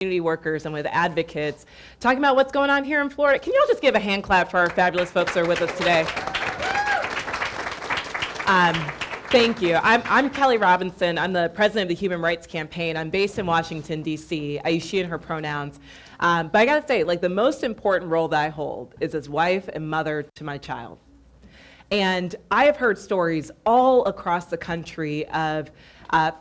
community workers and with advocates, talking about what's going on here in Florida. Can you all just give a hand clap for our fabulous folks that are with us today? Thank you. I'm Kelly Robinson. I'm the president of the Human Rights Campaign. I'm based in Washington, D.C. I use she and her pronouns. But I gotta say, like, the most important role that I hold is as wife and mother to my child. And I have heard stories all across the country of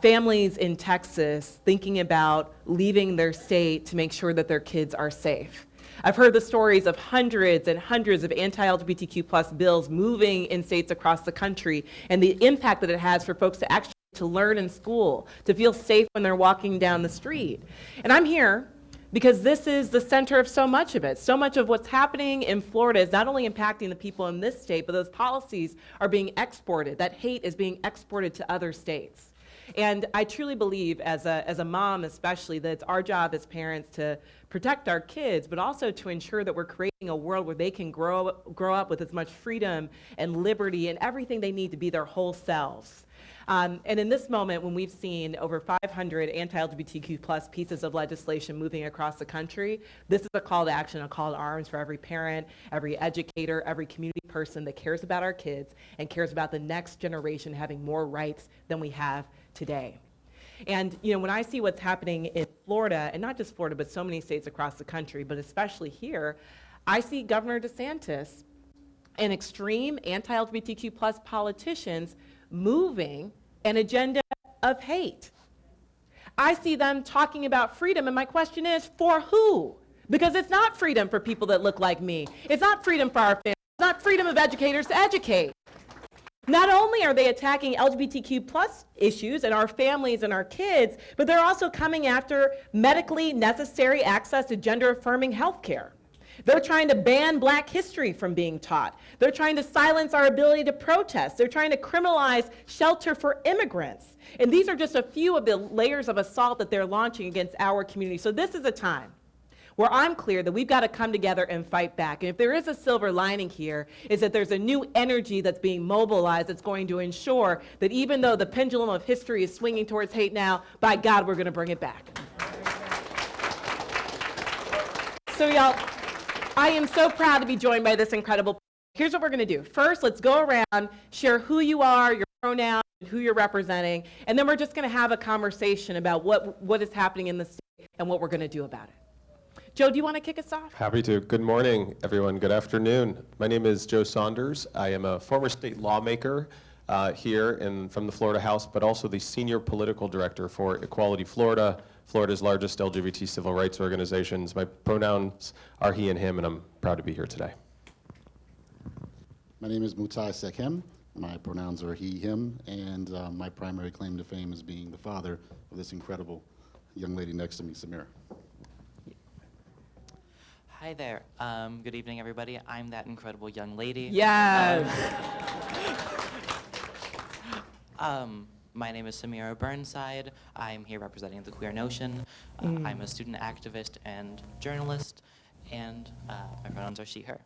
families in Texas thinking about leaving their state to make sure that their kids are safe. I've heard the stories of hundreds and hundreds of anti-LGBTQ plus bills moving in states across the country and the impact that it has for folks to actually to learn in school, to feel safe when they're walking down the street. And I'm here because this is the center of so much of it. So much of what's happening in Florida is not only impacting the people in this state, but those policies are being exported. That hate is being exported to other states. And I truly believe, as a mom especially, that it's our job as parents to protect our kids, but also to ensure that we're creating a world where they can grow up with as much freedom and liberty and everything they need to be their whole selves. And in this moment, when we've seen over 500 anti-LGBTQ plus pieces of legislation moving across the country, this is a call to action, a call to arms for every parent, every educator, every community person that cares about our kids and cares about the next generation having more rights than we have today. And you know, when I see what's happening in Florida, and not just Florida, but so many states across the country, but especially here, I see Governor DeSantis and extreme anti-LGBTQ plus politicians moving an agenda of hate. I see them talking about freedom, and my question is, for who? Because it's not freedom for people that look like me. It's not freedom for our families. It's not freedom of educators to educate. Not only are they attacking LGBTQ plus issues and our families and our kids, but they're also coming after medically necessary access to gender-affirming health care. They're trying to ban Black history from being taught. They're trying to silence our ability to protest. They're trying to criminalize shelter for immigrants. And these are just a few of the layers of assault that they're launching against our community. So this is a time where I'm clear that we've got to come together and fight back. And if there is a silver lining here, is that there's a new energy that's being mobilized that's going to ensure that even though the pendulum of history is swinging towards hate now, by God, we're going to bring it back. So y'all, I am so proud to be joined by this incredible. Here's what we're going to do. First, let's go around, share who you are, your pronouns, who you're representing, and then we're just going to have a conversation about what is happening in the state and what we're going to do about it. Joe, do you want to kick us off? Happy to. Good morning, everyone. Good afternoon. My name is Joe Saunders. I am a former state lawmaker here from the Florida House, but also the senior political director for Equality Florida, Florida's largest LGBT civil rights organizations. My pronouns are he and him, and I'm proud to be here today. My name is Mutai Sekhem. My pronouns are he, him, and my primary claim to fame is being the father of this incredible young lady next to me, Samira. Hi there. Good evening, everybody. I'm that incredible young lady. Yes. My name is Samira Burnside. I'm here representing the queer notion. I'm a student activist and journalist, and my pronouns are she, her.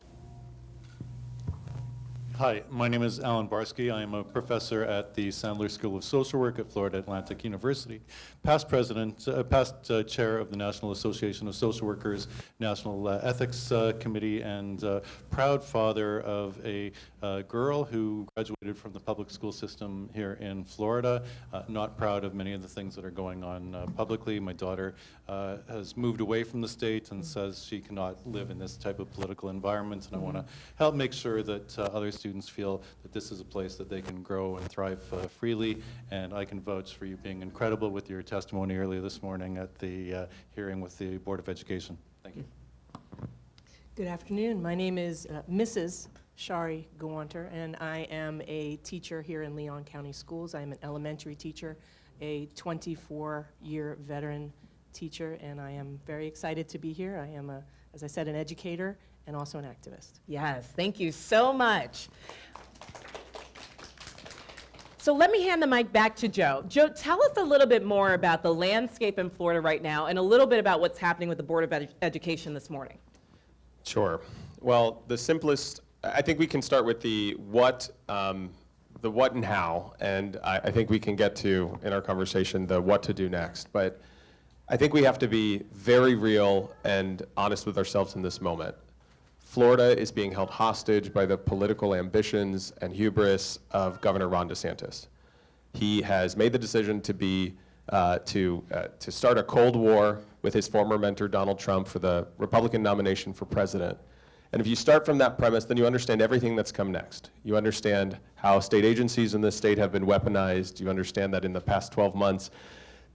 Hi, my name is Alan Barsky. I am a professor at the Sandler School of Social Work at Florida Atlantic University, past chair of the National Association of Social Workers, National Ethics Committee, and proud father of a girl who graduated from the public school system here in Florida. Not proud of many of the things that are going on publicly. My daughter has moved away from the state and says she cannot live in this type of political environment, and I want to help make sure that other students feel that this is a place that they can grow and thrive freely, and I can vouch for you being incredible with your testimony earlier this morning at the hearing with the Board of Education. Thank you. Good afternoon. My name is Mrs. Shari Gawanter, and I am a teacher here in Leon County Schools. I am an elementary teacher, a 24-year veteran teacher, and I am very excited to be here. I am, as I said, an educator and also an activist. Yes, thank you so much. So let me hand the mic back to Joe. Joe, tell us a little bit more about the landscape in Florida right now and a little bit about what's happening with the Board of Education this morning. Sure. Well, the simplest, I think we can start with the what and how, and I think we can get to, in our conversation, the what to do next. But I think we have to be very real and honest with ourselves in this moment. Florida is being held hostage by the political ambitions and hubris of Governor Ron DeSantis. He has made the decision to start a Cold War with his former mentor Donald Trump for the Republican nomination for president. And if you start from that premise, then you understand everything that's come next. You understand how state agencies in this state have been weaponized. You understand that in the past 12 months,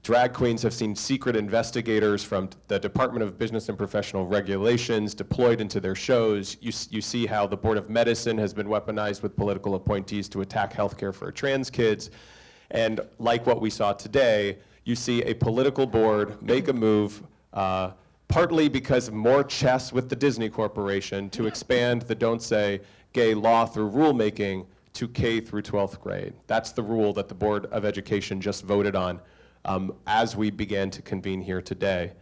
drag queens have seen secret investigators from the Department of Business and Professional Regulations deployed into their shows. You see how the Board of Medicine has been weaponized with political appointees to attack healthcare for trans kids. And like what we saw today, you see a political board make a move, partly because of more chess with the Disney Corporation, to expand the Don't Say Gay law through rulemaking to K through 12th grade. That's the rule that the Board of Education just voted on as we began to convene here today.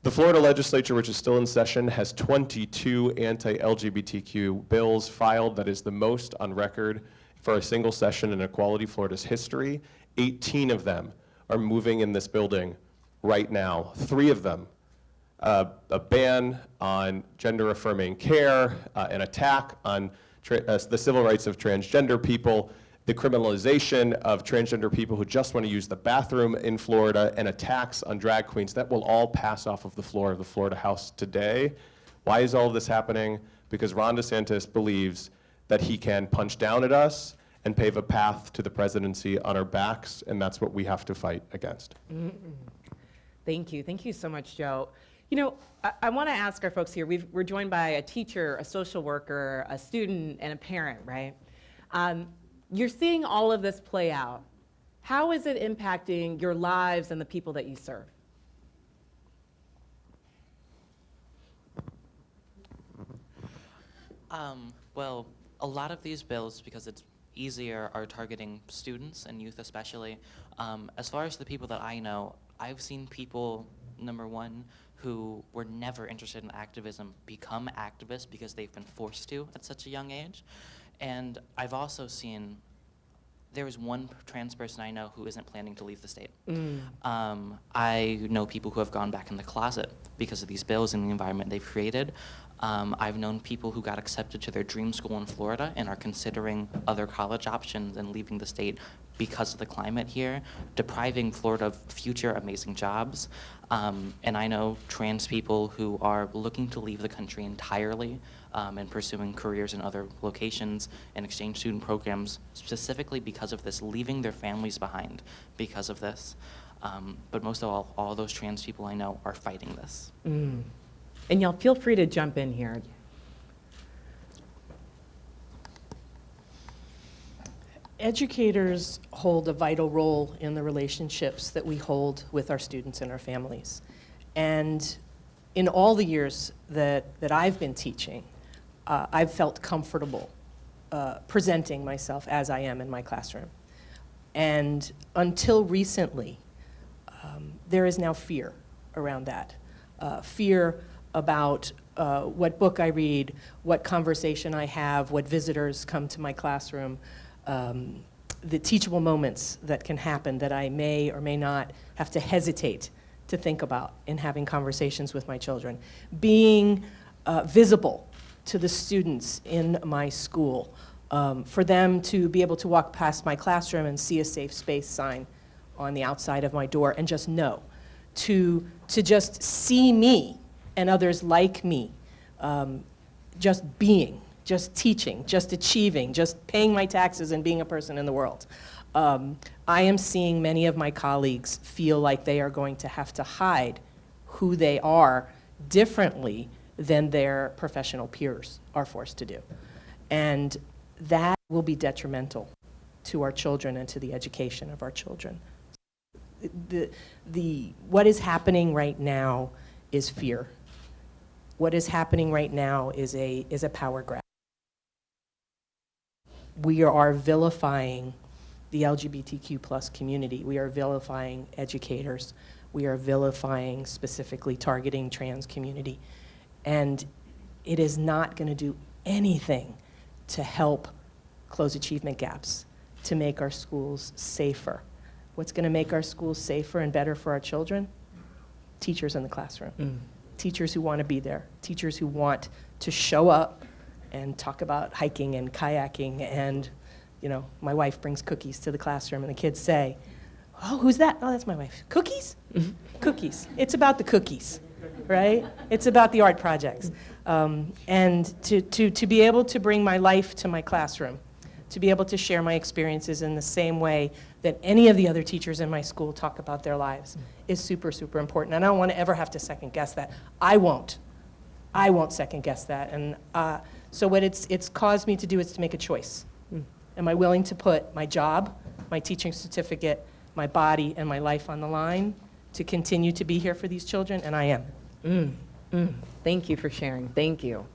The Florida Legislature, which is still in session, has 22 anti-LGBTQ bills filed. That is the most on record for a single session in Equality Florida's history. 18 of them are moving in this building right now. 3 of them, a ban on gender-affirming care, an attack on the civil rights of transgender people, the criminalization of transgender people who just want to use the bathroom in Florida, and attacks on drag queens. That will all pass off of the floor of the Florida House today. Why is all of this happening? Because Ron DeSantis believes that he can punch down at us and pave a path to the presidency on our backs, and that's what we have to fight against. Thank you. Thank you so much, Joe. You know, I want to ask our folks here, we're joined by a teacher, a social worker, a student, and a parent, right? You're seeing all of this play out. How is it impacting your lives and the people that you serve? Well, a lot of these bills, because it's easier, are targeting students and youth especially. As far as the people that I know, I've seen people, number one, who were never interested in activism become activists because they've been forced to at such a young age. And I've also seen, there is one trans person I know who isn't planning to leave the state. I know people who have gone back in the closet because of these bills and the environment they've created. I've known people who got accepted to their dream school in Florida and are considering other college options and leaving the state because of the climate here, depriving Florida of future amazing jobs. And I know trans people who are looking to leave the country entirely and pursuing careers in other locations and exchange student programs specifically because of this, leaving their families behind because of this. But most of all those trans people I know are fighting this. And y'all feel free to jump in here. Educators hold a vital role in the relationships that we hold with our students and our families. And in all the years that I've been teaching, I've felt comfortable presenting myself as I am in my classroom. And until recently, there is now fear around that. Fear about what book I read, what conversation I have, what visitors come to my classroom, the teachable moments that can happen that I may or may not have to hesitate to think about in having conversations with my children. Being visible to the students in my school, for them to be able to walk past my classroom and see a safe space sign on the outside of my door and just know, to just see me and others like me, just being, just teaching, just achieving, just paying my taxes and being a person in the world. I am seeing many of my colleagues feel like they are going to have to hide who they are differently than their professional peers are forced to do. And that will be detrimental to our children and to the education of our children. What is happening right now is fear. What is happening right now is a power grab. We are vilifying the LGBTQ plus community. We are vilifying educators. We are vilifying, specifically targeting trans community. And it is not going to do anything to help close achievement gaps, to make our schools safer. What's going to make our schools safer and better for our children? teachers in the classroom. Teachers who want to be there, teachers who want to show up and talk about hiking and kayaking, and my wife brings cookies to the classroom and the kids say, "Oh, who's that?" "Oh, that's my wife." "Cookies?" Cookies. It's about the cookies, right? It's about the art projects. And to be able to bring my life to my classroom, to be able to share my experiences in the same way that any of the other teachers in my school talk about their lives is super, super important. And I don't want to ever have to second guess that. I won't second guess that. And so what it's caused me to do is to make a choice. Am I willing to put my job, my teaching certificate, my body, and my life on the line to continue to be here for these children? And I am. Thank you for sharing. Thank you.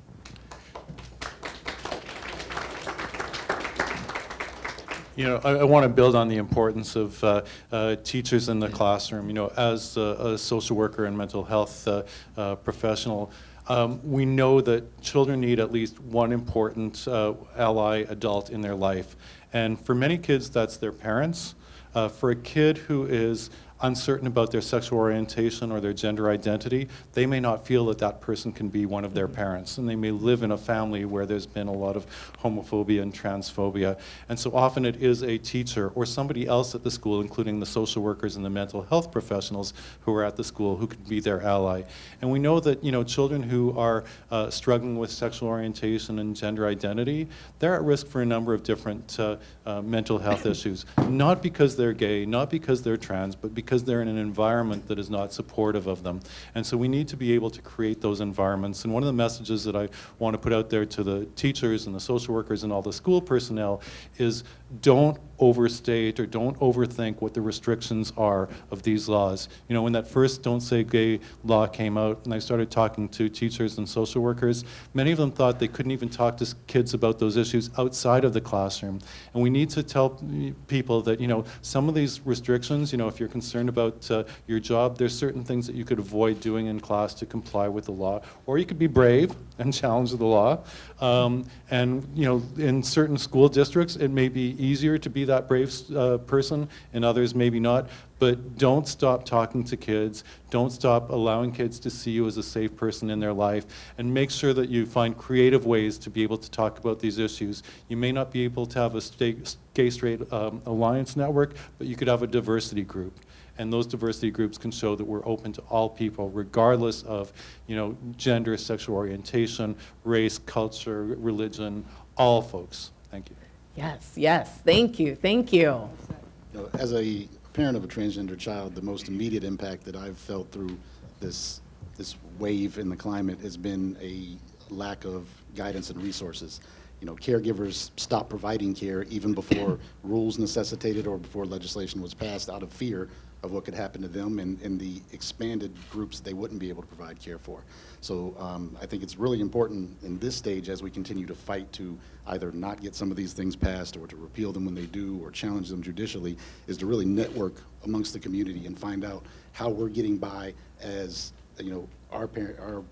I want to build on the importance of teachers in the classroom. As a social worker and mental health professional, we know that children need at least one important ally adult in their life. And for many kids, that's their parents. For a kid who is uncertain about their sexual orientation or their gender identity, they may not feel that that person can be one of their parents, and they may live in a family where there's been a lot of homophobia and transphobia. And so often it is a teacher or somebody else at the school, including the social workers and the mental health professionals who are at the school, who can be their ally. And we know that children who are struggling with sexual orientation and gender identity, they're at risk for a number of different mental health issues, not because they're gay, not because they're trans, but because they're in an environment that is not supportive of them. And so we need to be able to create those environments. And one of the messages that I want to put out there to the teachers and the social workers and all the school personnel is don't overstate or don't overthink what the restrictions are of these laws. When that first Don't Say Gay law came out and I started talking to teachers and social workers, many of them thought they couldn't even talk to kids about those issues outside of the classroom. And we need to tell people that, some of these restrictions, if you're concerned about your job, there's certain things that you could avoid doing in class to comply with the law, or you could be brave and challenge the law. In certain school districts, it may be easier to be that brave person, and others maybe not. But don't stop talking to kids. Don't stop allowing kids to see you as a safe person in their life, and make sure that you find creative ways to be able to talk about these issues. You may not be able to have a gay-straight alliance network, but you could have a diversity group. And those diversity groups can show that we're open to all people, regardless of, gender, sexual orientation, race, culture, religion, all folks. Thank you. Yes. Thank you. As a parent of a transgender child, the most immediate impact that I've felt through this wave in the climate has been a lack of guidance and resources. Caregivers stopped providing care even before rules necessitated or before legislation was passed, out of fear of what could happen to them and the expanded groups they wouldn't be able to provide care for. So I think it's really important in this stage, as we continue to fight to either not get some of these things passed or to repeal them when they do or challenge them judicially, is to really network amongst the community and find out how we're getting by as our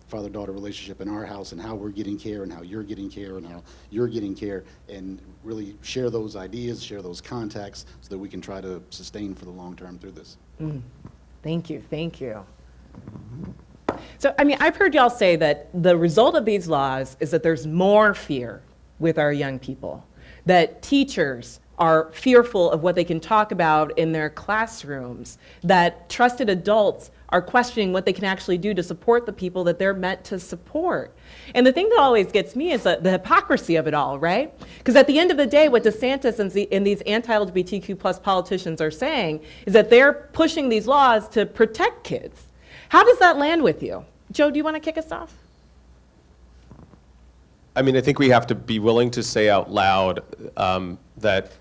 father-daughter relationship in our house, and how we're getting care and how you're getting care and how you're getting care, and really share those ideas, share those contacts, so that we can try to sustain for the long term through this. Thank you. So, I've heard y'all say that the result of these laws is that there's more fear with our young people, that teachers are fearful of what they can talk about in their classrooms, that trusted adults are questioning what they can actually do to support the people that they're meant to support. And the thing that always gets me is the hypocrisy of it all, right? Because at the end of the day, what DeSantis and these anti-LGBTQ plus politicians are saying is that they're pushing these laws to protect kids. How does that land with you? Joe, do you want to kick us off? I think we have to be willing to say out loud that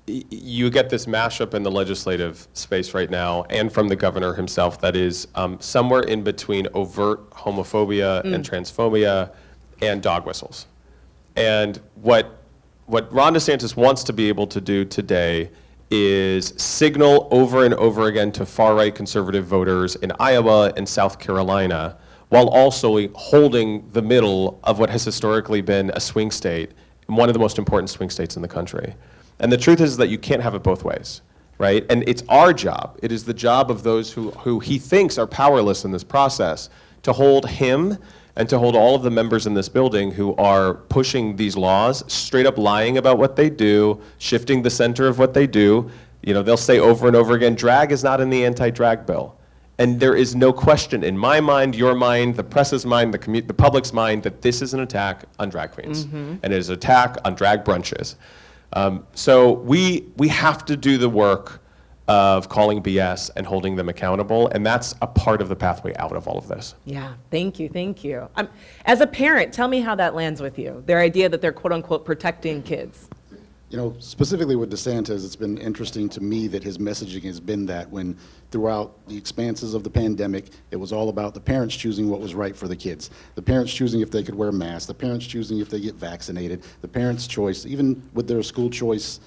you get this mashup in the legislative space right now, and from the governor himself, that is somewhere in between overt homophobia and transphobia and dog whistles. And what Ron DeSantis wants to be able to do today is signal over and over again to far-right conservative voters in Iowa and South Carolina, while also holding the middle of what has historically been a swing state, one of the most important swing states in the country. And the truth is that you can't have it both ways, right? And it's our job. It is the job of those who he thinks are powerless in this process to hold him and to hold all of the members in this building who are pushing these laws, straight up lying about what they do, shifting the center of what they do. You know, they'll say over and over again, drag is not in the anti-drag bill. And there is no question in my mind, your mind, the press's mind, the public's mind, that this is an attack on drag queens. And it is an attack on drag brunches. So we have to do the work of calling BS and holding them accountable, and that's a part of the pathway out of all of this. Yeah, thank you, thank you. As a parent, tell me how that lands with you, their idea that they're quote unquote protecting kids. You know, specifically with DeSantis, it's been interesting to me that his messaging has been that when throughout the expanses of the pandemic, it was all about the parents choosing what was right for the kids. The parents choosing if they could wear masks, the parents choosing if they get vaccinated, the parents' choice, even with their school choice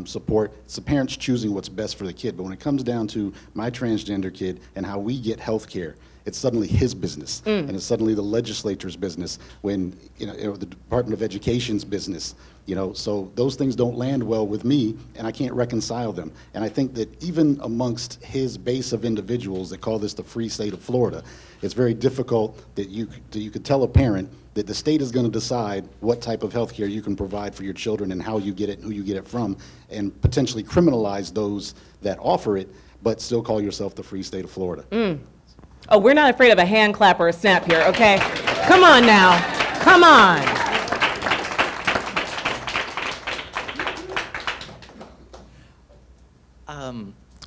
support, it's the parents choosing what's best for the kid. But when it comes down to my transgender kid and how we get health care, it's suddenly his business, and it's suddenly the legislature's business, when the Department of Education's business. So those things don't land well with me, and I can't reconcile them. And I think that even amongst his base of individuals that call this the free state of Florida, it's very difficult that you could tell a parent that the state is going to decide what type of health care you can provide for your children and how you get it and who you get it from, and potentially criminalize those that offer it, but still call yourself the free state of Florida. Oh, we're not afraid of a hand clap or a snap here, okay? Come on now, come on.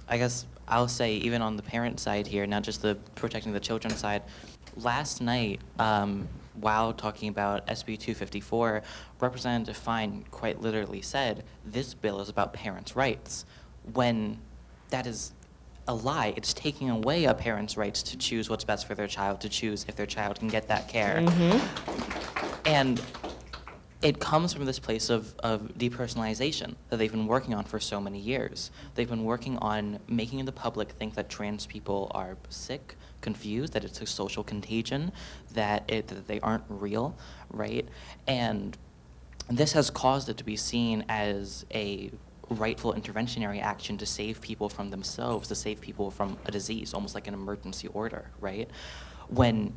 I guess I'll say, even on the parent side here, not just the protecting the children side, last night, while talking about SB 254, Representative Fine quite literally said, this bill is about parents' rights, when that is a lie. It's taking away a parent's rights to choose what's best for their child, to choose if their child can get that care. And it comes from this place of depersonalization that they've been working on for so many years. They've been working on making the public think that trans people are sick, confused, that it's a social contagion, that they aren't real, right? And this has caused it to be seen as a rightful interventionary action to save people from themselves, to save people from a disease, almost like an emergency order, right? When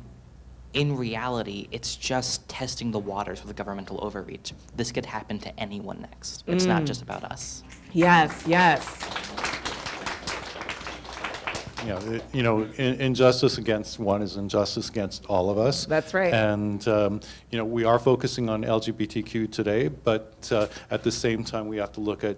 in reality, it's just testing the waters with the governmental overreach. This could happen to anyone next. It's not just about us. Yes, yes. Yeah, injustice against one is injustice against all of us. That's right. And we are focusing on LGBTQ today, but at the same time, we have to look at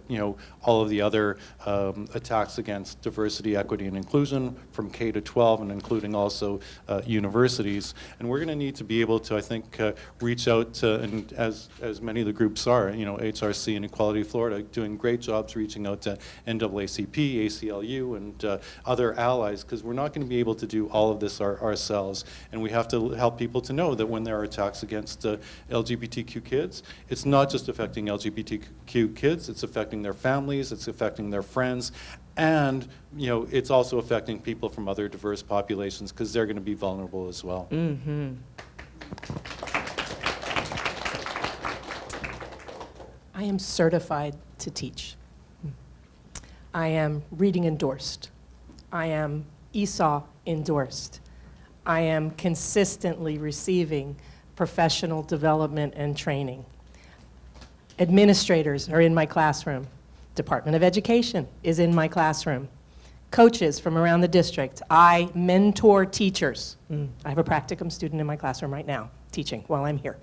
all of the other attacks against diversity, equity, and inclusion from K to 12, and including also universities. And we're going to need to be able to, I think, reach out to, and as many of the groups are, HRC and Equality Florida, doing great jobs reaching out to NAACP, ACLU, and other allies, because we're not going to be able to do all of this ourselves. And we have to help people to know that when there are attacks against LGBTQ kids, it's not just affecting LGBTQ kids, it's affecting their families, it's affecting their friends, and it's also affecting people from other diverse populations, because they're going to be vulnerable as well. I am certified to teach. I am reading endorsed. I am ESOL endorsed. I am consistently receiving professional development and training. Administrators are in my classroom. Department of Education is in my classroom. Coaches from around the district. I mentor teachers. I have a practicum student in my classroom right now, teaching while I'm here.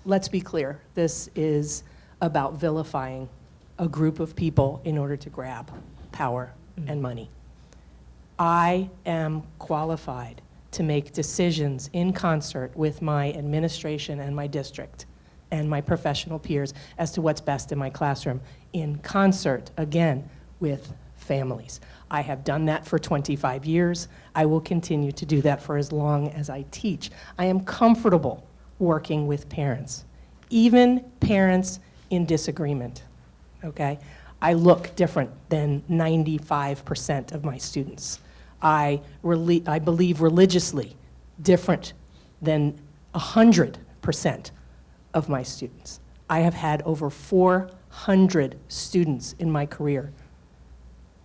Let's be clear, this is about vilifying a group of people in order to grab power and money. I am qualified to make decisions in concert with my administration and my district and my professional peers as to what's best in my classroom, in concert, again, with families. I have done that for 25 years. I will continue to do that for as long as I teach. I am comfortable working with parents, even parents in disagreement, okay? I look different than 95% of my students. I believe religiously different than 100% of my students. I have had over 400 students in my career.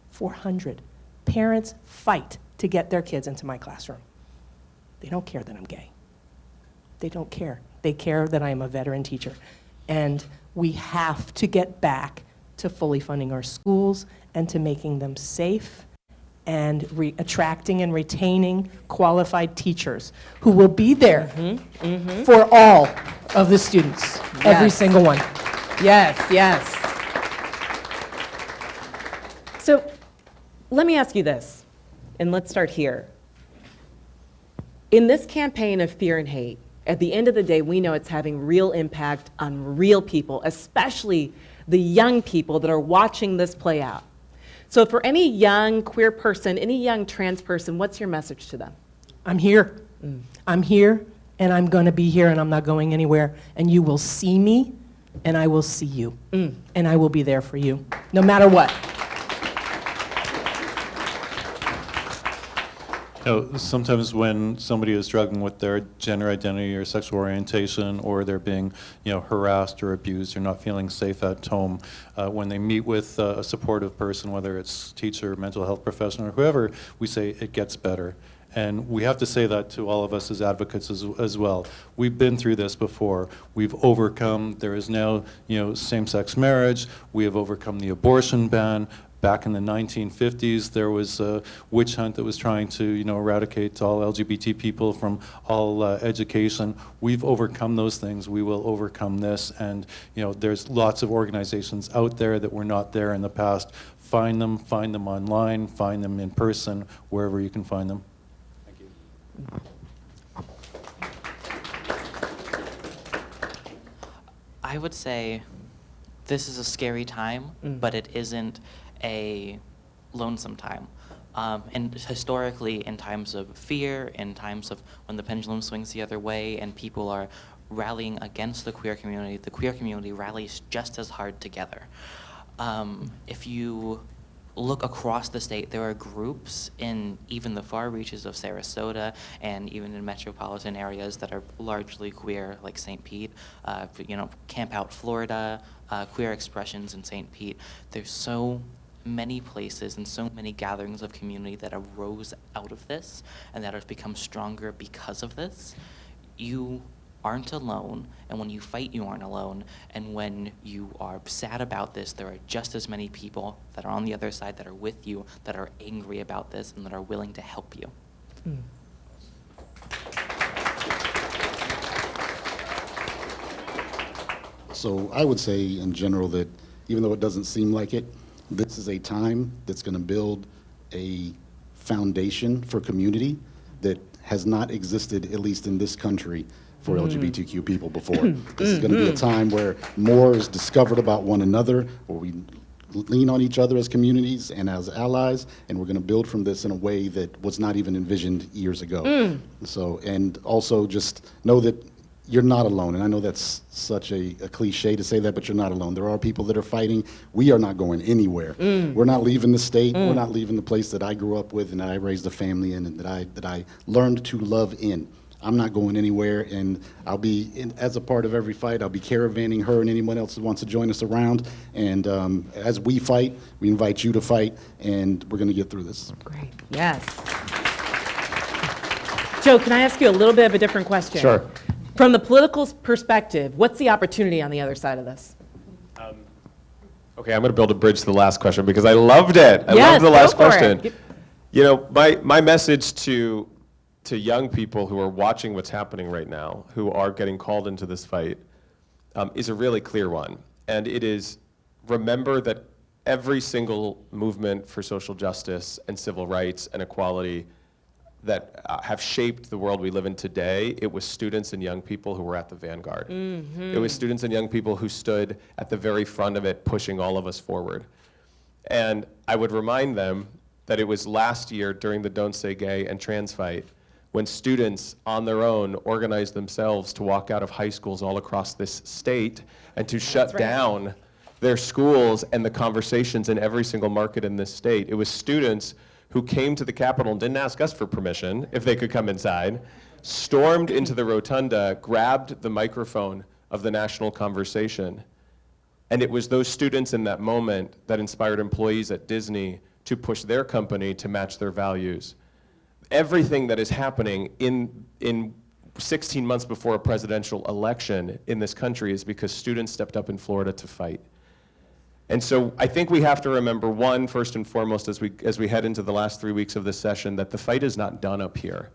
400. Parents fight to get their kids into my classroom. They don't care that I'm gay. They don't care. They care that I am a veteran teacher. And we have to get back to fully funding our schools and to making them safe and attracting and retaining qualified teachers who will be there for all of the students, every single one. Yes, yes. So let me ask you this, and let's start here. In this campaign of fear and hate, at the end of the day, we know it's having real impact on real people, especially the young people that are watching this play out. So for any young queer person, any young trans person, what's your message to them? I'm here. I'm here, and I'm going to be here, and I'm not going anywhere. And you will see me, and I will see you. And I will be there for you, no matter what. Sometimes when somebody is struggling with their gender identity or sexual orientation, or they're being, harassed or abused or not feeling safe at home, when they meet with a supportive person, whether it's teacher, mental health professional, or whoever, we say it gets better. And we have to say that to all of us as advocates as well. We've been through this before. We've overcome, there is now, same-sex marriage. We have overcome the abortion ban. Back in the 1950s, there was a witch hunt that was trying to, eradicate all LGBT people from all education. We've overcome those things. We will overcome this. And, there's lots of organizations out there that were not there in the past. Find them online, find them in person, wherever you can find them. Thank you. I would say this is a scary time, but it isn't a lonesome time. And historically, in times of fear, in times of when the pendulum swings the other way and people are rallying against the queer community rallies just as hard together. If you look across the state, there are groups in even the far reaches of Sarasota and even in metropolitan areas that are largely queer, like St. Pete, Camp Out Florida, Queer Expressions in St. Pete. There's so many places and so many gatherings of community that arose out of this and that have become stronger because of this. You aren't alone, and when you fight, you aren't alone, and when you are sad about this, there are just as many people that are on the other side that are with you, that are angry about this, and that are willing to help you. So I would say in general that even though it doesn't seem like it, this is a time that's going to build a foundation for community that has not existed, at least in this country, for LGBTQ people before. This is going to be a time where more is discovered about one another, where we lean on each other as communities and as allies, and we're going to build from this in a way that was not even envisioned years ago. So, and also just know that you're not alone. And I know that's such a cliche to say that, but you're not alone. There are people that are fighting. We are not going anywhere. We're not leaving the state. We're not leaving the place that I grew up with and that I raised a family in and that I learned to love in. I'm not going anywhere, and I'll be, as a part of every fight, I'll be caravanning her and anyone else that wants to join us around. And as we fight, we invite you to fight, and we're going to get through this. Great, yes. Joe, can I ask you a little bit of a different question? Sure. From the political perspective, what's the opportunity on the other side of this? Okay, I'm going to build a bridge to the last question because I loved it. I Yes, loved the go last for question. it. My message to young people who are watching what's happening right now, who are getting called into this fight, is a really clear one. And it is, remember that every single movement for social justice and civil rights and equality that have shaped the world we live in today, it was students and young people who were at the vanguard. It was students and young people who stood at the very front of it, pushing all of us forward. And I would remind them that it was last year during the Don't Say Gay and Trans fight when students on their own organized themselves to walk out of high schools all across this state and to shut down their schools and the conversations in every single market in this state. It was students who came to the Capitol and didn't ask us for permission if they could come inside, stormed into the rotunda, grabbed the microphone of the national conversation, And it was those students in that moment that inspired employees at Disney to push their company to match their values. Everything that is happening in 16 months before a presidential election in this country is because students stepped up in Florida to fight. And so I think we have to remember, one, first and foremost, as we head into the last 3 weeks of this session, that the fight is not done up here.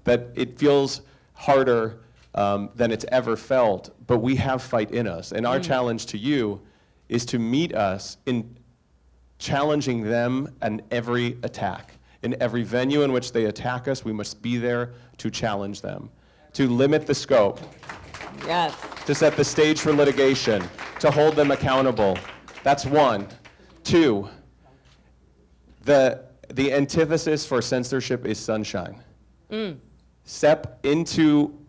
That it feels harder than it's ever felt, but we have fight in us. And our challenge to you is to meet us in challenging them in every attack. In every venue in which they attack us, we must be there to challenge them, to limit the scope, Yes. to set the stage for litigation, to hold them accountable. That's one. Two, the antithesis for censorship is sunshine. Step into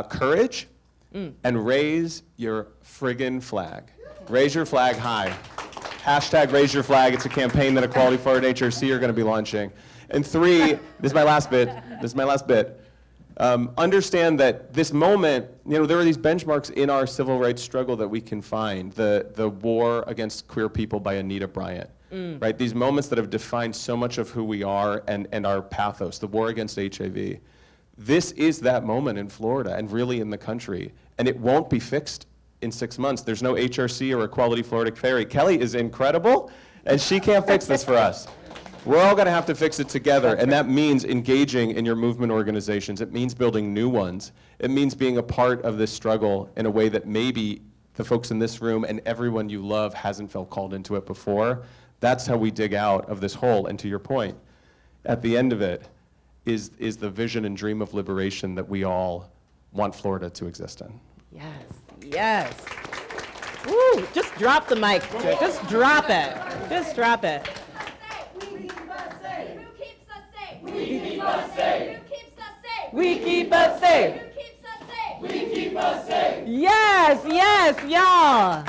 courage and raise your friggin' flag. Raise your flag high. Hashtag raise your flag. It's a campaign that Equality Florida and HRC are going to be launching. And three, this is my last bit. Understand that this moment, there are these benchmarks in our civil rights struggle that we can find. The war against queer people by Anita Bryant, right? These moments that have defined so much of who we are and our pathos, the war against HIV. This is that moment in Florida and really in the country, and it won't be fixed in 6 months. There's no HRC or Equality Florida Ferry. Kelly is incredible, and she can't fix this for us. We're all going to have to fix it together, and that means engaging in your movement organizations. It means building new ones. It means being a part of this struggle in a way that maybe the folks in this room and everyone you love hasn't felt called into it before. That's how we dig out of this hole. And to your point, at the end of it is the vision and dream of liberation that we all want Florida to exist in. Yes. Yes. Woo, just drop the mic. Just drop it. Just drop it. We keep us safe. Who keeps us safe? We keep us safe. Who keeps us safe? We keep us safe. Yes, yes, y'all.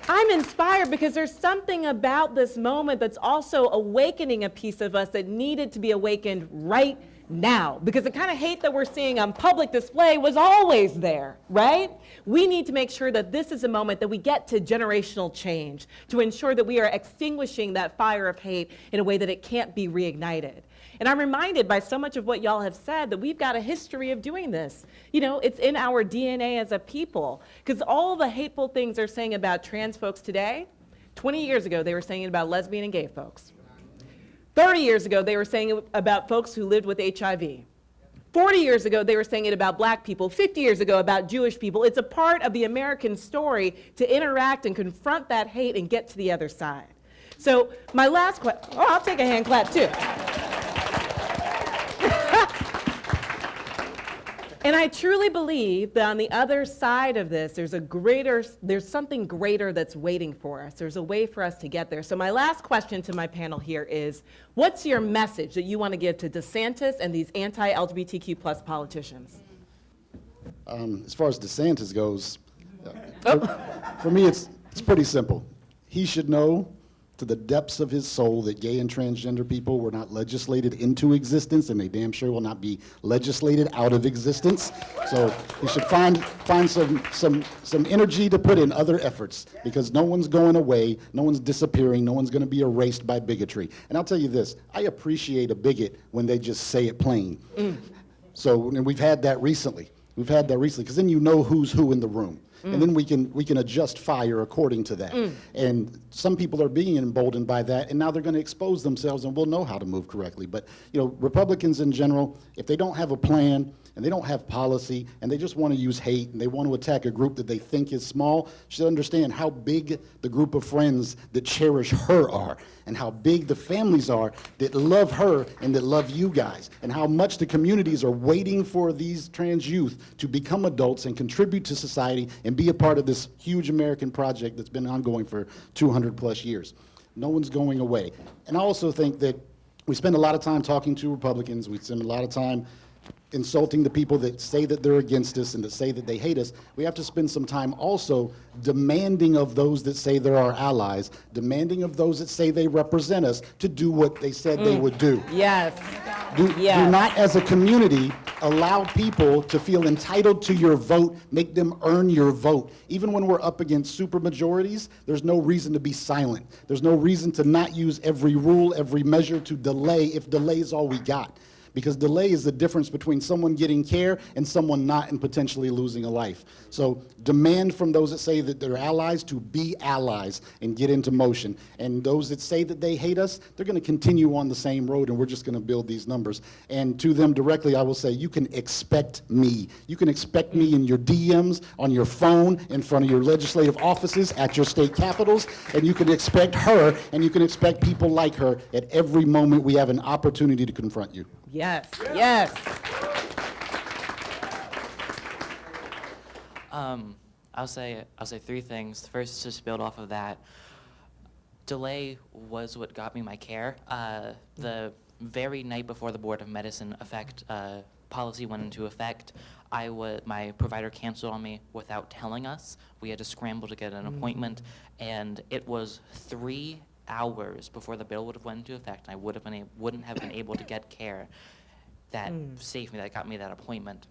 I'm inspired because there's something about this moment that's also awakening a piece of us that needed to be awakened right now, because the kind of hate that we're seeing on public display was always there, right? We need to make sure that this is a moment that we get to generational change to ensure that we are extinguishing that fire of hate in a way that it can't be reignited. And I'm reminded by so much of what y'all have said that we've got a history of doing this. It's in our DNA as a people, because all the hateful things they're saying about trans folks today, 20 years ago they were saying it about lesbian and gay folks. 30 years ago, they were saying it about folks who lived with HIV. 40 years ago, they were saying it about black people. 50 years ago, about Jewish people. It's a part of the American story to interact and confront that hate and get to the other side. So my last question, I'll take a hand clap too. And I truly believe that on the other side of this, there's something greater that's waiting for us. There's a way for us to get there. So my last question to my panel here is, what's your message that you want to give to DeSantis and these anti-LGBTQ plus politicians? As far as DeSantis goes, for me, it's pretty simple. He should know to the depths of his soul that gay and transgender people were not legislated into existence, and they damn sure will not be legislated out of existence. So he should find some energy to put in other efforts, because no one's going away, no one's disappearing, no one's going to be erased by bigotry. And I'll tell you this, I appreciate a bigot when they just say it plain. So, and we've had that recently. Because then you know who's who in the room. And then we can adjust fire according to that. And some people are being emboldened by that, and now they're going to expose themselves, and we'll know how to move correctly. But Republicans in general, if they don't have a plan and they don't have policy and they just want to use hate and they want to attack a group that they think is small, should understand how big the group of friends that cherish her are, and how big the families are that love her and that love you guys, and how much the communities are waiting for these trans youth to become adults and contribute to society and be a part of this huge American project that's been ongoing for 200 plus years. No one's going away. And I also think that we spend a lot of time talking to Republicans. We spend a lot of time insulting the people that say that they're against us and that say that they hate us. We have to spend some time also demanding of those that say they're our allies, demanding of those that say they represent us to do what they said they would do. Yes. Do not, as a community, allow people to feel entitled to your vote, make them earn your vote. Even when we're up against supermajorities, there's no reason to be silent. There's no reason to not use every rule, every measure to delay if delay is all we got. Because delay is the difference between someone getting care and someone not and potentially losing a life. So demand from those that say that they're allies to be allies and get into motion. And those that say that they hate us, they're going to continue on the same road, and we're just going to build these numbers. And to them directly, I will say, you can expect me. You can expect me in your DMs, on your phone, in front of your legislative offices, at your state capitals, and you can expect her, and you can expect people like her at every moment we have an opportunity to confront you. Yes, yes. I'll say three things. First, just build off of that. Delay was what got me my care. The very night before the Board of Medicine policy went into effect, my provider canceled on me without telling us. We had to scramble to get an appointment, and it was 3 hours before the bill would have went into effect, and I wouldn't have been able to get care that saved me, that got me that appointment.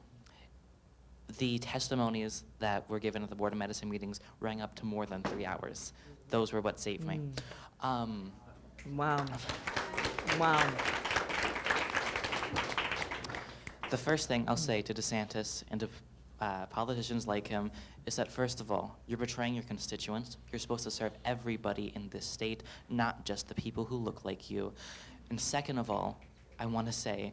The testimonies that were given at the Board of Medicine meetings rang up to more than 3 hours. Those were what saved me. Wow. Wow. The first thing I'll say to DeSantis and to politicians like him is that, first of all, you're betraying your constituents. You're supposed to serve everybody in this state, not just the people who look like you. And second of all, I want to say,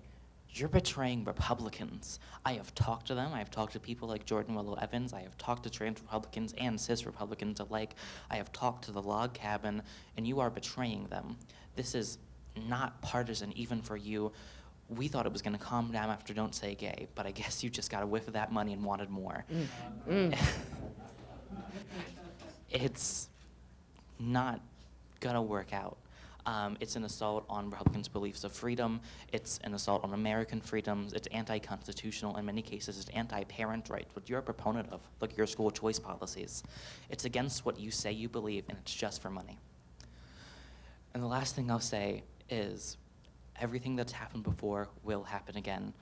you're betraying Republicans. I have talked to them. I have talked to people like Jordan Willow Evans. I have talked to trans Republicans and cis Republicans alike. I have talked to the log cabin, and you are betraying them. This is not partisan, even for you. We thought it was going to calm down after Don't Say Gay, but I guess you just got a whiff of that money and wanted more. It's not going to work out. It's an assault on Republicans' beliefs of freedom. It's an assault on American freedoms. It's anti-constitutional. In many cases, it's anti-parent rights, what you're a proponent of, like your school choice policies. It's against what you say you believe, and it's just for money. And the last thing I'll say is, everything that's happened before will happen again.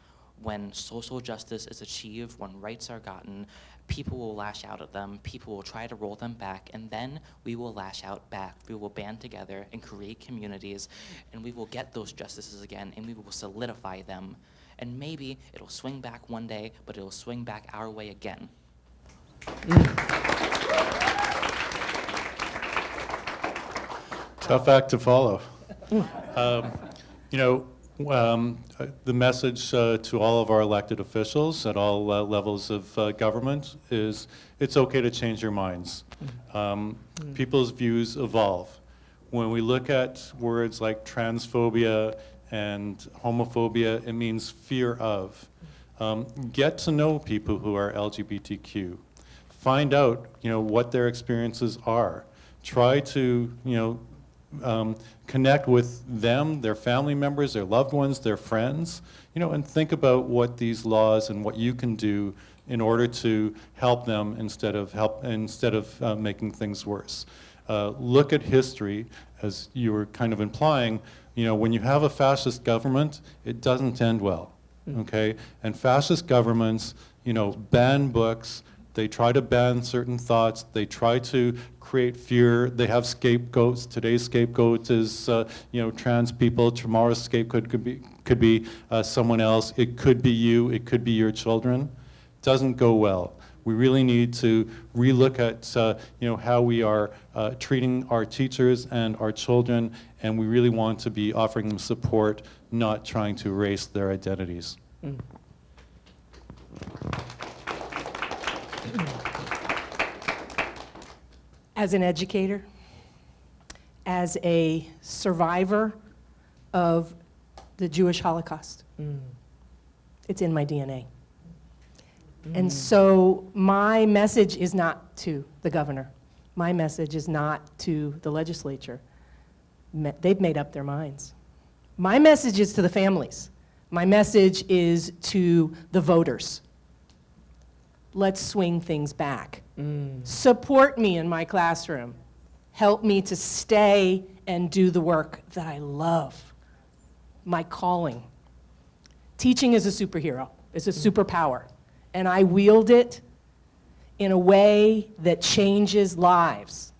When social justice is achieved, when rights are gotten, people will lash out at them, people will try to roll them back, and then we will lash out back. We will band together and create communities, and we will get those justices again, and we will solidify them. And maybe it'll swing back one day, but it'll swing back our way again. Tough act to follow. The message to all of our elected officials at all levels of government is it's okay to change your minds. People's views evolve. When we look at words like transphobia and homophobia, it means fear of. Get to know people who are LGBTQ. Find out, what their experiences are. Try to, connect with them, their family members, their loved ones, their friends, and think about what these laws and what you can do in order to help them instead of making things worse. Look at history, as you were kind of implying. When you have a fascist government, it doesn't end well. Okay, and fascist governments, ban books. They try to ban certain thoughts. They try to create fear. They have scapegoats. Today's scapegoat is, trans people. Tomorrow's scapegoat could be someone else. It could be you. It could be your children. Doesn't go well. We really need to relook at, how we are treating our teachers and our children, and we really want to be offering them support, not trying to erase their identities. As an educator, as a survivor of the Jewish Holocaust, it's in my DNA. And so my message is not to the governor. My message is not to the legislature. They've made up their minds. My message is to the families. My message is to the voters. Let's swing things back. Support me in my classroom. Help me to stay and do the work that I love, my calling. Teaching is a superhero. It's a superpower. And I wield it in a way that changes lives.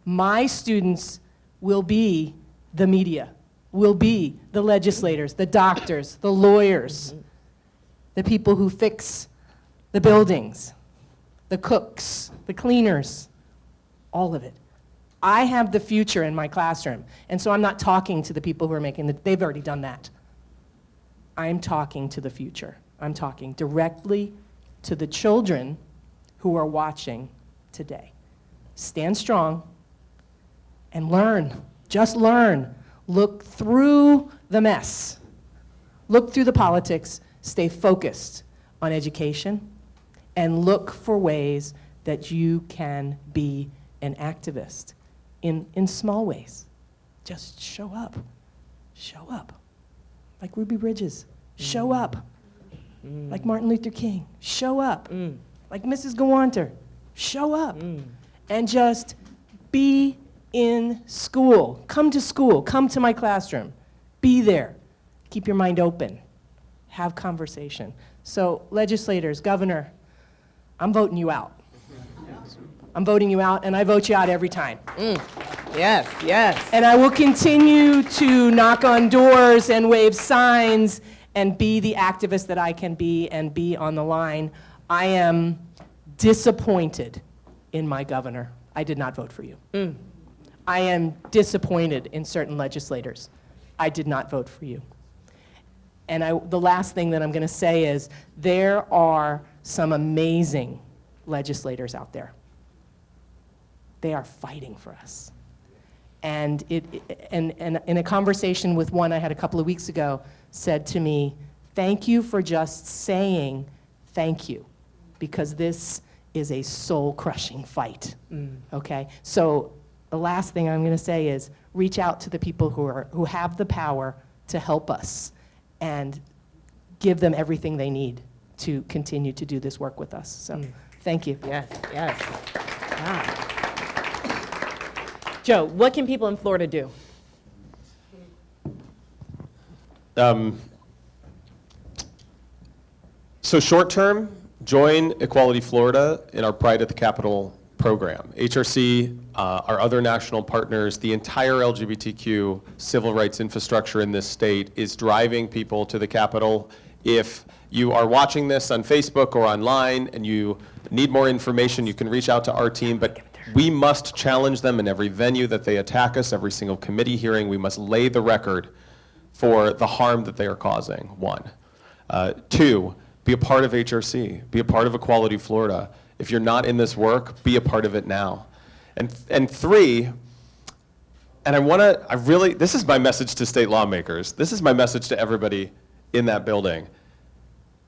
My students will be the media, will be the legislators, the doctors, the lawyers, the people who fix the buildings, the cooks, the cleaners, all of it. I have the future in my classroom, and so I'm not talking to the people who are making they've already done that. I'm talking to the future. I'm talking directly to the children who are watching today. Stand strong and learn. Just learn. Look through the mess. Look through the politics. Stay focused on education and look for ways that you can be an activist in small ways. Just show up. Show up. Like Ruby Bridges. Show up. Like Martin Luther King. Show up. Like Mrs. Gawanter. Show up. And just be in school. Come to school. Come to my classroom. Be there. Keep your mind open. Have conversation. So legislators, governor, I'm voting you out. I'm voting you out, and I vote you out every time. Yes, yes. And I will continue to knock on doors and wave signs and be the activist that I can be and be on the line. I am disappointed in my governor. I did not vote for you. I am disappointed in certain legislators. I did not vote for you. And the last thing that I'm going to say is there are some amazing legislators out there. They are fighting for us. And in a conversation with one I had a couple of weeks ago, said to me, thank you for just saying thank you, because this is a soul-crushing fight, okay? So the last thing I'm gonna say is reach out to the people who have the power to help us and give them everything they need to continue to do this work with us. So thank you. Yes, yes. Wow. Joe, what can people in Florida do? So short term, join Equality Florida in our Pride at the Capitol program. HRC, our other national partners, the entire LGBTQ civil rights infrastructure in this state is driving people to the Capitol. If you are watching this on Facebook or online and you need more information, you can reach out to our team, but we must challenge them in every venue that they attack us, every single committee hearing. We must lay the record for the harm that they are causing, one. Two, be a part of HRC, be a part of Equality Florida. If you're not in this work, be a part of it now. And three, and this is my message to state lawmakers. This is my message to everybody in that building.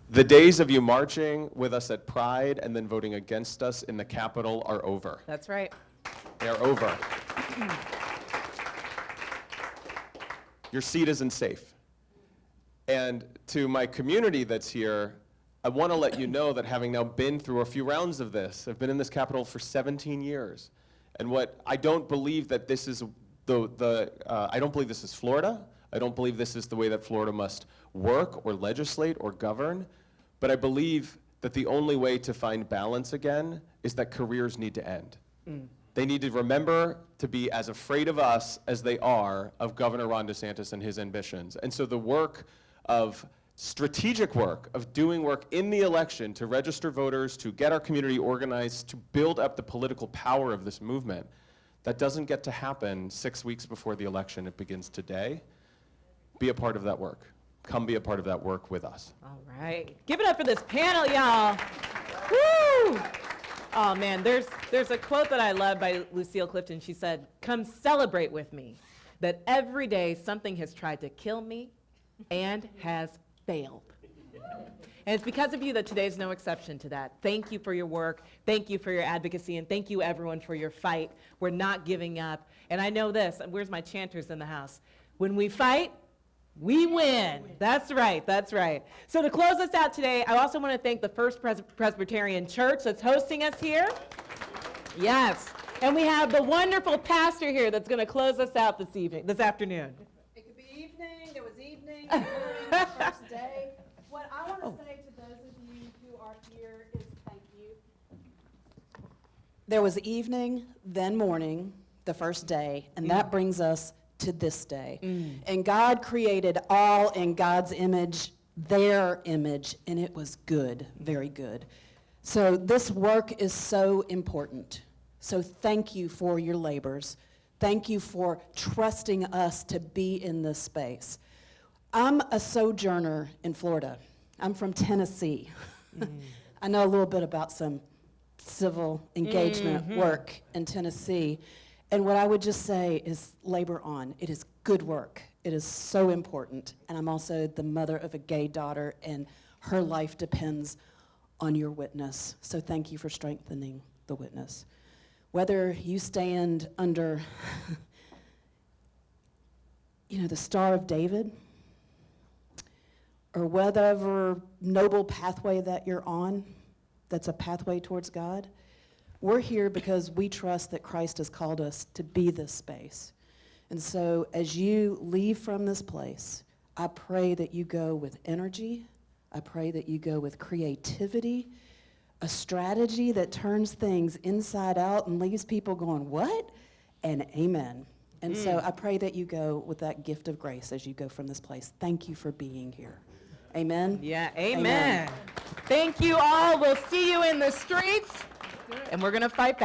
The days of you marching with us at Pride and then voting against us in the Capitol are over. That's right. They are over. Your seat isn't safe. And to my community that's here, I want to let you know that having now been through a few rounds of this, I've been in this Capitol for 17 years. And I don't believe that this is I don't believe this is Florida. I don't believe this is the way that Florida must work or legislate or govern. But I believe that the only way to find balance again is that careers need to end. They need to remember to be as afraid of us as they are of Governor Ron DeSantis and his ambitions. And so the work of strategic work, of doing work in the election to register voters, to get our community organized, to build up the political power of this movement, that doesn't get to happen 6 weeks before the election. It begins today. Be a part of that work. Come be a part of that work with us. All right. Give it up for this panel, y'all. Woo! Oh, man, there's a quote that I love by Lucille Clifton. She said, "Come celebrate with me that every day something has tried to kill me and has failed." And it's because of you that today's no exception to that. Thank you for your work. Thank you for your advocacy. And thank you, everyone, for your fight. We're not giving up. And I know this. Where's my chanters in the house? When we fight, we win. That's right. That's right. So to close us out today, I also want to thank the First Presbyterian Church that's hosting us here. Yes. And we have the wonderful pastor here that's going to close us out this afternoon. It could be evening, it was evening, morning, first day. What I want to say there was evening, then morning, the first day, and that brings us to this day. And God created all in God's image, their image, and it was good, very good. So this work is so important. So thank you for your labors. Thank you for trusting us to be in this space. I'm a sojourner in Florida. I'm from Tennessee. I know a little bit about some civil engagement work in Tennessee. And what I would just say is labor on. It is good work. It is so important. And I'm also the mother of a gay daughter, and her life depends on your witness. So thank you for strengthening the witness. Whether you stand under, the Star of David, or whatever noble pathway that you're on, that's a pathway towards God, we're here because we trust that Christ has called us to be this space. And so as you leave from this place, I pray that you go with energy. I pray that you go with creativity, a strategy that turns things inside out and leaves people going, what? And amen. And so I pray that you go with that gift of grace as you go from this place. Thank you for being here. Amen? Yeah, amen. Thank you all. We'll see you in the streets, and we're going to fight back.